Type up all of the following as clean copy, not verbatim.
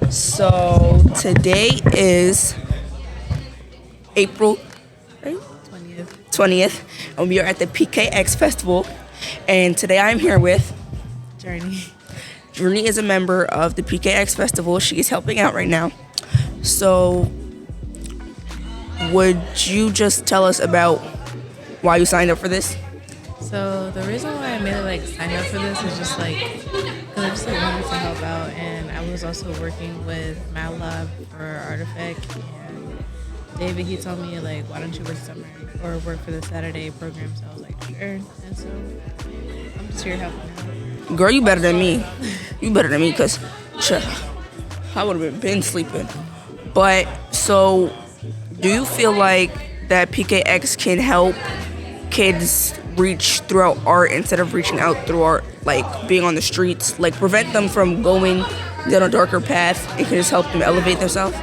So today is April right? 20th, and we are at the PKX festival. And today I'm here with Journey. Journey is a member of the PKX festival. She is helping out right now. So would you just tell us about why you signed up for this? So the reason why I made it sign up for this is just because I just wanted to help out, and I was also working with Mad Lab for Artifact, and David he told me why don't you work summer or work for the Saturday program? So I was like, sure, and so I'm just here helping out. Girl, you better than me. You better than me, because I would have been sleeping. But so do you feel like that PKX can help kids reach throughout art instead of reaching out through art, like being on the streets, like prevent them from going down a darker path? It can just help them elevate themselves?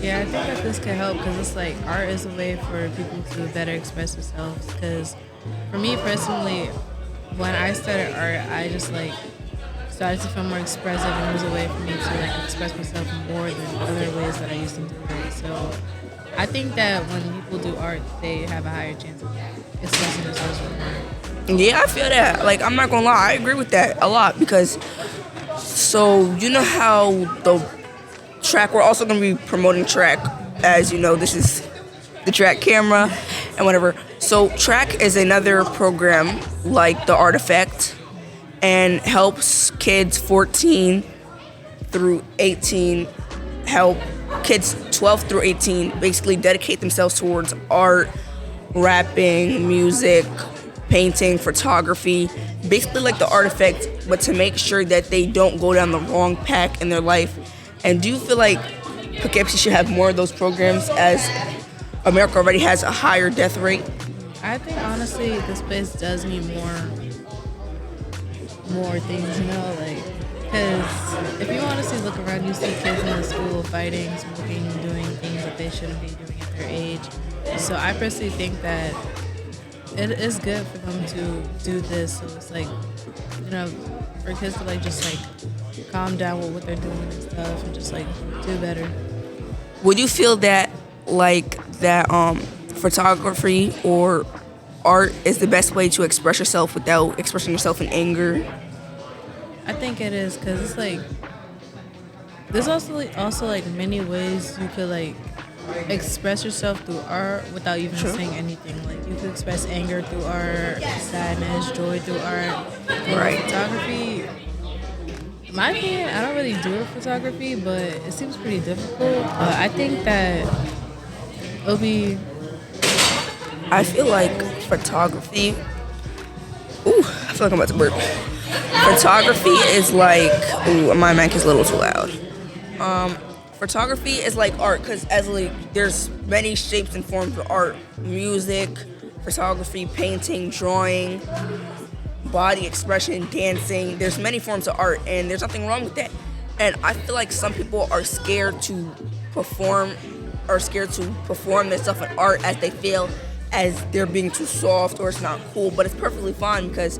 Yeah, I think that this can help because it's art is a way for people to better express themselves. Because for me personally, when I started art, I just started to feel more expressive, and it was a way for me to express myself more than other ways that I used to do it. So I think that when people do art, they have a higher chance of expressing themselves more. Yeah, I feel that. Like, I'm not gonna lie, I agree with that a lot, because so you know how the track, we're also gonna be promoting track, as you know, this is the track camera and whatever. So track is another program like the Artifact and helps kids 14 through 18, help kids 12 through 18 basically dedicate themselves towards art, rapping, music, painting, photography, basically like the Artifact, but to make sure that they don't go down the wrong path in their life. And do you feel like Poughkeepsie should have more of those programs, as America already has a higher death rate? I think honestly, this place does need more things, because if you honestly look around, you see kids in the school fighting, smoking, doing things that they shouldn't be doing at their age. So I personally think that it is good for them to do this. So it's for kids to just calm down with what they're doing and stuff, and just do better. Would you feel that photography or art is the best way to express yourself without expressing yourself in anger? I think it is, because it's there's also many ways you could express yourself through art without even saying anything. You could express anger through art, sadness, joy through art. Right. Photography, in my opinion, I don't really do photography, but it seems pretty difficult. But I think that it'll be. I feel like photography. Ooh, I feel like I'm about to burp. Photography is ooh, my mic is a little too loud. Photography is like art, because there's many shapes and forms of art: music, photography, painting, drawing, body expression, dancing. There's many forms of art, and there's nothing wrong with that. And I feel like some people are scared to perform their stuff in art, as they feel as they're being too soft or it's not cool. But it's perfectly fine, because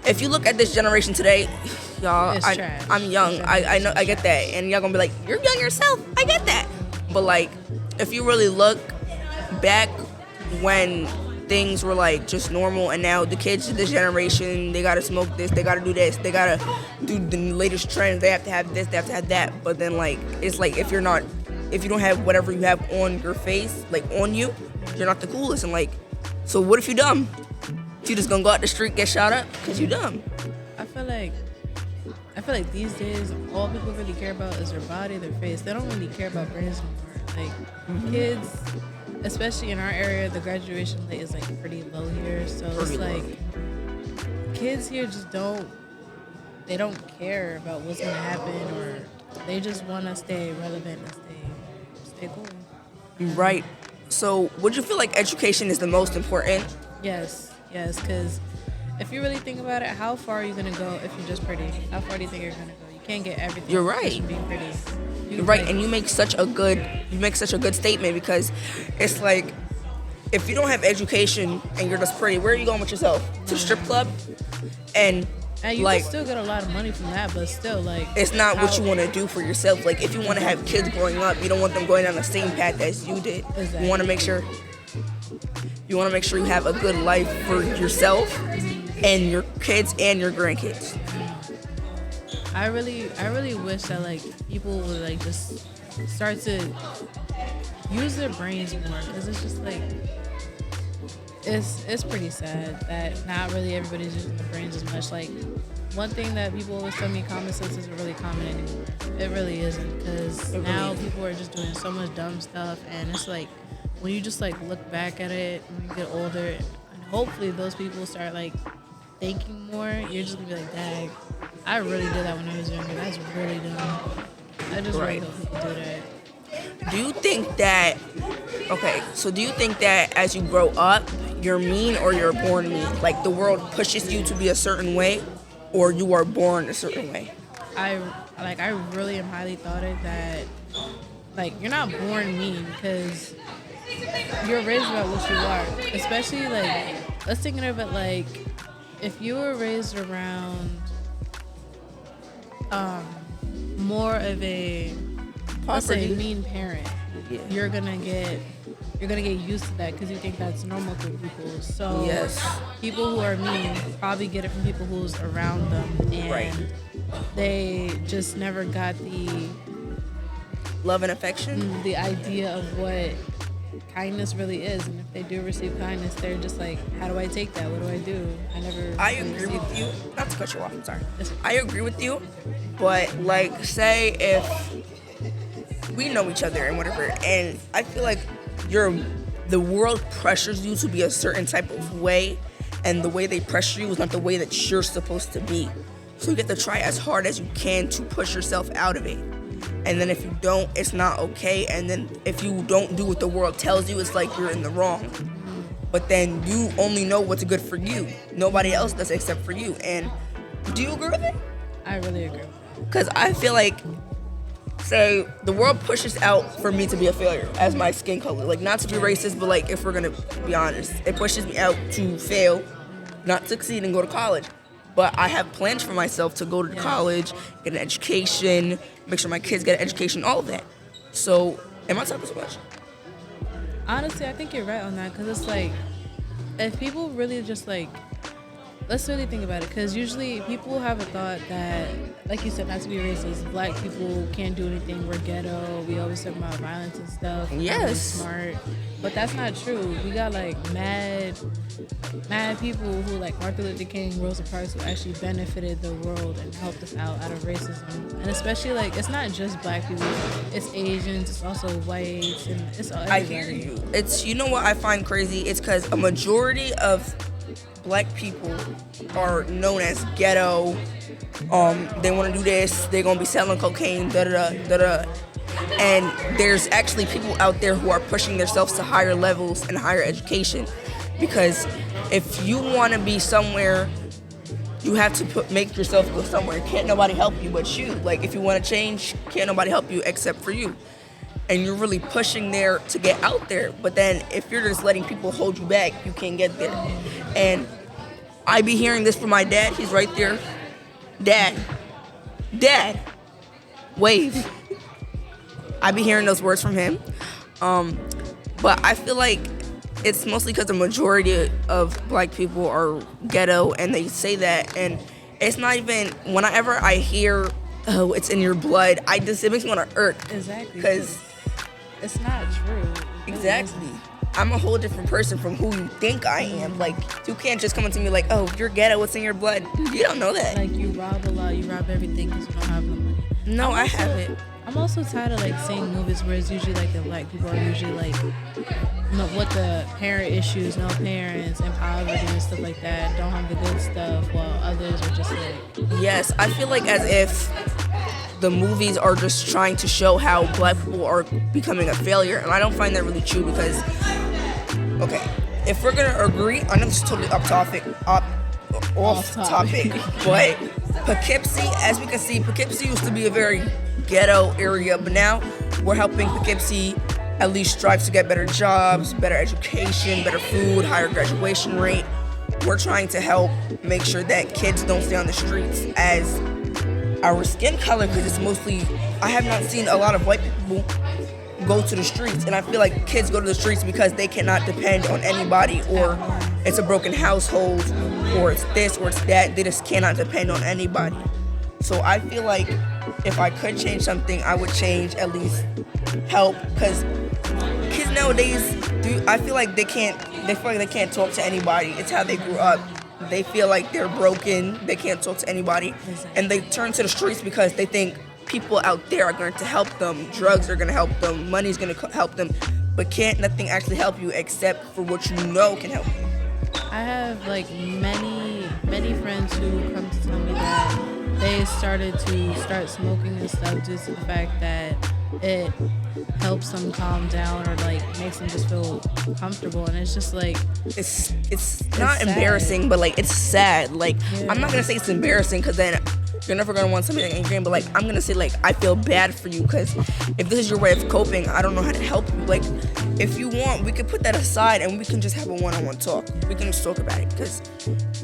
if you look at this generation today, y'all, I'm young. I know, I get that, and y'all gonna be like, you're young yourself. I get that. But if you really look back when things were just normal, and now the kids of this generation, they gotta smoke this, they gotta do this, they gotta do the latest trends, they have to have this, they have to have that. But then it's if you don't have whatever you have on your face, on you, you're not the coolest. And so what if you dumb? You just gonna go out the street, get shot up because you dumb? I feel like these days all people really care about is their body, their face. They don't really care about brains anymore. Kids, especially in our area, the graduation rate is pretty low here. So it's kids here just don't care about what's gonna happen, or they just wanna stay relevant and stay cool. Right. So would you feel like education is the most important? Yes, because if you really think about it, how far are you gonna go if you're just pretty? How far do you think you're gonna go? You can't get everything. You're right. Just from being pretty. You're right, and you make such a good statement, because it's if you don't have education and you're just pretty, where are you going with yourself? To the strip club? And And you like, can still get a lot of money from that, but still, like, it's not what you want to do for yourself. Like, if you want to have kids growing up, you don't want them going down the same path as you did. Exactly. You want to make sure you have a good life for yourself and your kids and your grandkids. I really wish that like people would like just start to use their brains more, because it's just like it's pretty sad that not really everybody's using their brains as much. Like, one thing that people always tell me, common sense isn't really common anymore. It really isn't, because now people are just doing so much dumb stuff, and it's like when you just like look back at it when you get older, and hopefully those people start like thinking more, you're just gonna be like, dang, I really did that when I was younger. That's really dumb. I just really hope people do that. Do you think that, as you grow up, you're mean or you're born mean? Like, the world pushes you to be a certain way, or you are born a certain way? I really am highly thought it that, like, you're not born mean, because you're raised about what you are. Especially, like, let's think of it like, if you were raised around more of a, let's say, mean parent, you're gonna get used to that, because you think that's normal for people. So people who are mean probably get it from people who's around them, and they just never got the love and affection, the idea of what kindness really is. And if they do receive kindness, they're just like, how do I take that? What do I do? I agree with you. Not to cut you off, I'm sorry. I agree with you, but like, say if we know each other and whatever, and I feel like the world pressures you to be a certain type of way, and the way they pressure you is not the way that you're supposed to be. So you get to try as hard as you can to push yourself out of it. And then if you don't, it's not okay. And then if you don't do what the world tells you, it's like you're in the wrong. But then you only know what's good for you. Nobody else does except for you. And do you agree with it? I really agree. Because I feel like, say, the world pushes out for me to be a failure as my skin color. Like, not to be racist, but like, if we're going to be honest, it pushes me out to fail, not succeed, and go to college. But I have plans for myself to go to college, get an education, make sure my kids get an education, all of that. So, am I talking too much? Honestly, I think you're right on that, because it's like, if people really just like, let's really think about it, because usually people have a thought that, like you said, not to be racist, black people can't do anything, we're ghetto, we always talk about violence and stuff, we're smart, but that's not true. We got like mad people who, like Martin Luther King, Rosa Parks, who actually benefited the world and helped us out of racism. And especially, like, it's not just black people, it's Asians, it's also whites, and it's all everybody. I hear you. It's, you know what I find crazy? It's because a majority of black people are known as ghetto. They want to do this, they're going to be selling cocaine, da-da-da. And there's actually people out there who are pushing themselves to higher levels and higher education. Because if you want to be somewhere, you have to make yourself go somewhere. Can't nobody help you but you. Like, if you want to change, can't nobody help you except for you. And you're really pushing there to get out there. But then if you're just letting people hold you back, you can't get there. And I be hearing this from my dad. He's right there. Dad, wave. I be hearing those words from him. But I feel like it's mostly because the majority of black people are ghetto, and they say that, and it's not even, whenever I hear, oh, it's in your blood, it makes me want to irk. Exactly. Because it's not true. Exactly. I'm a whole different person from who you think I am. Like, you can't just come up to me like, oh, you're ghetto, what's in your blood? You don't know that. Like, you rob a lot, you rob everything because you don't have no money. No, I haven't. I'm also tired of like seeing movies where it's usually like the black people are usually like, you know, what the parent issues, no parents, and poverty and stuff like that, don't have the good stuff, while others are just like. Yes, I feel like as if the movies are just trying to show how black people are becoming a failure, and I don't find that really true because, okay, if we're gonna agree, I know this is totally off topic, but Poughkeepsie, as we can see, Poughkeepsie used to be a very ghetto area, but now we're helping Poughkeepsie at least strive to get better jobs, better education, better food, higher graduation rate. we're trying to help make sure that kids don't stay on the streets as our skin color, because it's mostly, I have not seen a lot of white people go to the streets, and I feel like kids go to the streets because they cannot depend on anybody, or it's a broken household, or it's this or it's that. They just cannot depend on anybody. So I feel like if I could change something, I would change at least help, because kids nowadays I feel like they feel like they can't talk to anybody. It's how they grew up. They feel like they're broken, they can't talk to anybody, and they turn to the streets because they think people out there are going to help them, drugs are going to help them, money's going to help them, but can't nothing actually help you except for what you know can help you. I have like many friends who come to tell me that they started to smoking and stuff due to the fact that it helps them calm down, or like makes them just feel comfortable. And it's just like it's not embarrassing, but like it's sad. Like, yeah. I'm not gonna say it's embarrassing, because then you're never gonna want something angry, but like I'm gonna say, like, I feel bad for you, because if this is your way of coping, I don't know how to help you. Like, if you want, we could put that aside and we can just have a one-on-one talk. We can just talk about it, because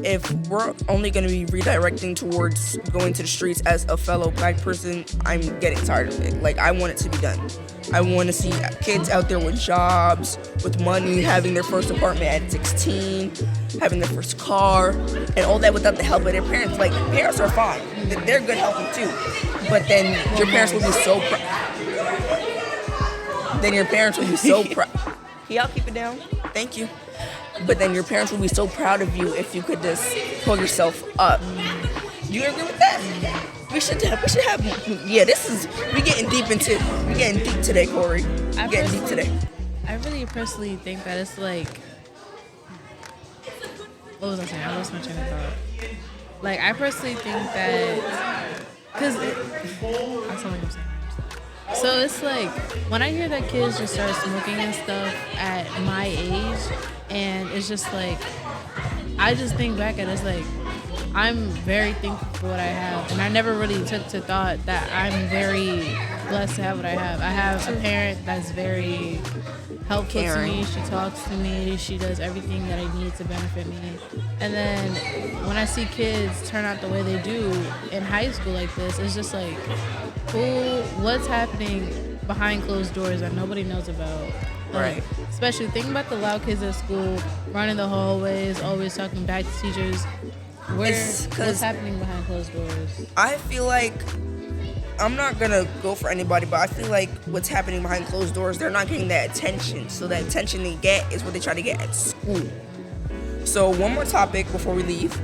if we're only gonna be redirecting towards going to the streets as a fellow black person, I'm getting tired of it. Like, I want it to be done. I want to see kids out there with jobs, with money, having their first apartment at 16, having their first car, and all that without the help of their parents. Like, parents are fine. They're good helping too. But then your parents will be so proud. Then your parents will be so proud. Can y'all keep it down? Thank you. But then your parents will be so proud of you if you could just pull yourself up. Do you agree with that? We should have, yeah, we getting deep today, Corey. We're getting deep today. I really personally think that it's like, what was I saying? I lost my train of thought. Like, I personally think that, because I sound like I'm saying. So it's like, when I hear that kids just start smoking and stuff at my age, and it's just like, I just think back and it's like, I'm very thankful for what I have, and I never really took to thought that I'm very blessed to have what I have. I have a parent that's very helpful to me. She talks to me. She does everything that I need to benefit me. And then when I see kids turn out the way they do in high school like this, it's just like, what's happening behind closed doors that nobody knows about? Right. Especially thinking about the loud kids at school, running the hallways, always talking back to teachers. What's happening behind closed doors? I feel like, I'm not gonna go for anybody, but I feel like what's happening behind closed doors, they're not getting that attention. So that attention they get is what they try to get at school. So one more topic before we leave.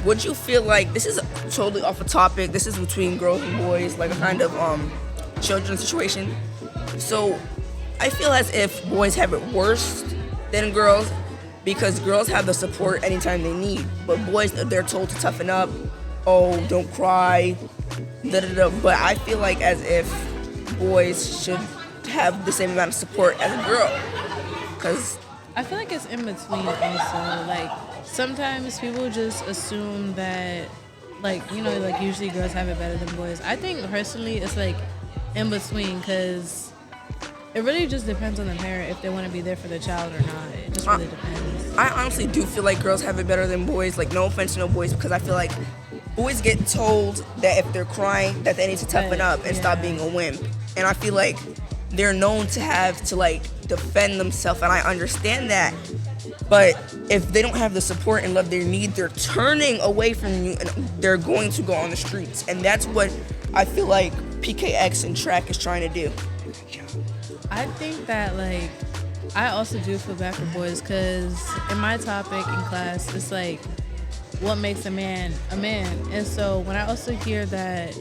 Would you feel like, this is totally off a topic, this is between girls and boys, like a kind of children's situation. So I feel as if boys have it worse than girls, because girls have the support anytime they need, but boys, they're told to toughen up, oh, don't cry, da-da-da. But I feel like as if boys should have the same amount of support as a girl, because I feel like it's in between also. Like, sometimes people just assume that, like, you know, like usually girls have it better than boys. I think personally it's like in between, because it really just depends on the parent if they want to be there for the child or not. It just really depends. I honestly do feel like girls have it better than boys. Like, no offense to no boys, because I feel like boys get told that if they're crying that they need to toughen up and stop being a wimp. And I feel like they're known to have to, like, defend themselves, and I understand that. But if they don't have the support and love they need, they're turning away from you and they're going to go on the streets. And that's what I feel like PKX and track is trying to do. I think that, like, I also do feel bad for boys, because in my topic in class, it's like, what makes a man a man? And so when I also hear that,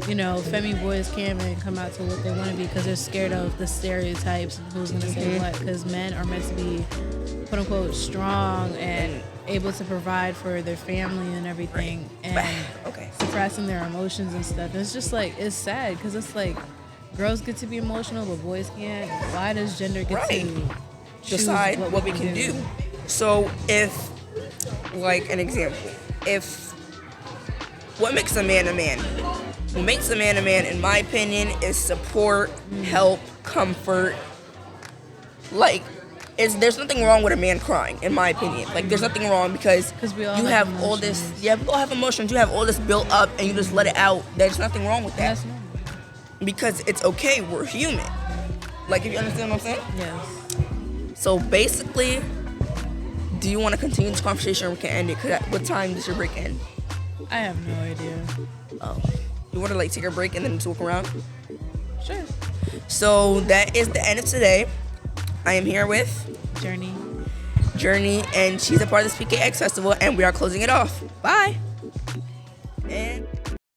you know, femi boys can't even come out to what they want to be because they're scared of the stereotypes and who's going to say what, because men are meant to be, quote unquote, strong and able to provide for their family and everything, and suppressing their emotions and stuff. It's just like, it's sad, because it's like, girls get to be emotional, but boys can't. Why does gender get to decide what we can do? So if, like, an example, if what makes a man a man? What makes a man, in my opinion, is support, help, comfort. Like, there's nothing wrong with a man crying, in my opinion. Like, there's nothing wrong because 'Cause we all you have have all this. emotions. Yeah, we all have emotions. You have all this built up, and you just let it out. There's nothing wrong with that That's normal. because it's okay. We're human. Like, if you understand what I'm saying. Yes. So basically, do you want to continue this conversation or we can end it? Cause what time does your break end? I have no idea. Oh, you want to like take a break and then talk around? Sure. So that is the end of today. I am here with Journey. Journey, and she's a part of this PKX festival, and we are closing it off. Bye.